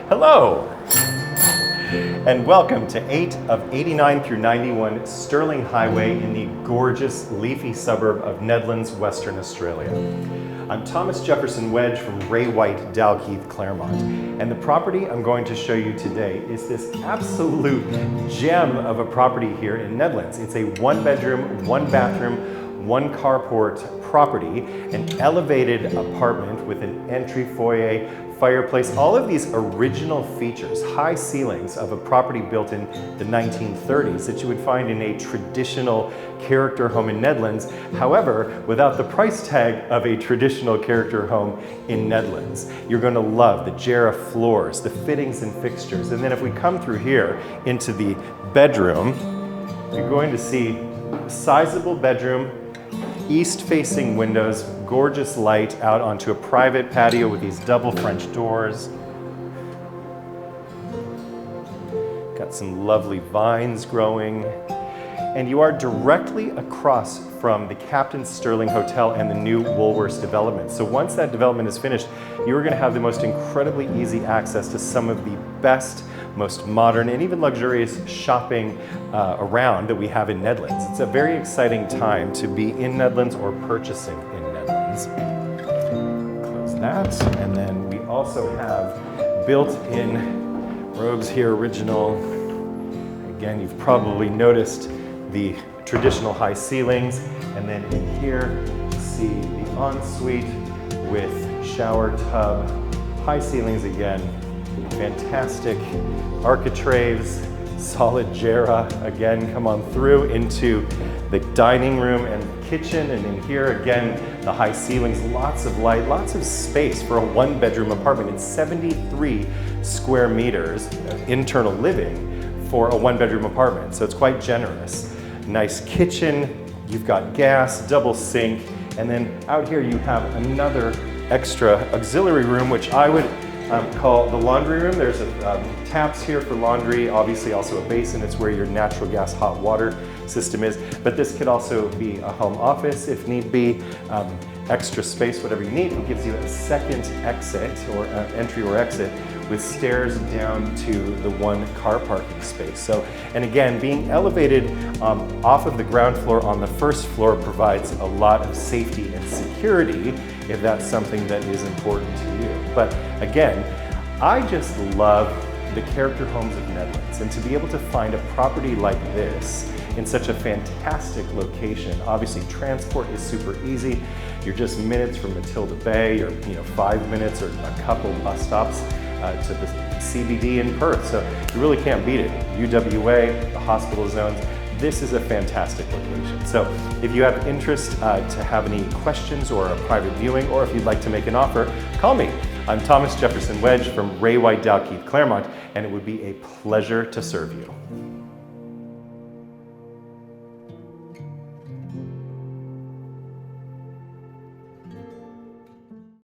Hello, and welcome to 8 of 89 through 91 Stirling Highway in the gorgeous leafy suburb of Nedlands, Western Australia. I'm Thomas Jefferson Wedge from Ray White, Dalkeith, Claremont, and the property I'm going to show you today is this absolute gem of a property here in Nedlands. It's a 1-bedroom, 1-bathroom, 1-carport property, an elevated apartment with an entry foyer, fireplace, all of these original features, high ceilings of a property built in the 1930s that you would find in a traditional character home in Nedlands. However, without the price tag of a traditional character home in Nedlands. You're going to love the Jarrah floors, the fittings and fixtures. And then if we come through here into the bedroom, you're going to see a sizable bedroom, east-facing windows, gorgeous light out onto a private patio with these double French doors. Got some lovely vines growing. And you are directly across from the Captain Stirling Hotel and the new Woolworths development. So once that development is finished, you are going to have the most incredibly easy access to some of the best, most modern, and even luxurious shopping around that we have in Nedlands. It's a very exciting time to be in Nedlands or purchasing in Nedlands. Close that, and then we also have built-in robes here, original. Again, you've probably noticed the traditional high ceilings, and then in here you see the ensuite with shower tub, high ceilings again, fantastic architraves, solid Jarrah again. Come on through into the dining room and kitchen, and in here again the high ceilings, lots of light, lots of space for a 1-bedroom apartment. It's 73 square meters of internal living for a 1-bedroom apartment, so it's quite generous. Nice kitchen, you've got gas, double sink, and then out here you have another extra auxiliary room, which I would call the laundry room. There's taps here for laundry, obviously also a basin. It's where your natural gas hot water system is, but this could also be a home office if need be. Extra space, whatever you need. It gives you a second exit or entry or exit with stairs down to the 1 car parking space. So, and again, being elevated off of the ground floor on the first floor provides a lot of safety and security if that's something that is important to you. But again, I just love the character homes of Nedlands, and to be able to find a property like this in such a fantastic location. Obviously, transport is super easy. You're just minutes from Matilda Bay, or 5 minutes or a couple bus stops to the CBD in Perth. So you really can't beat it. UWA, the hospital zones. This is a fantastic location. So if you have interest to have any questions or a private viewing, or if you'd like to make an offer, call me. I'm Thomas Jefferson Wedge from Ray White, Dalkeith, Claremont, and it would be a pleasure to serve you.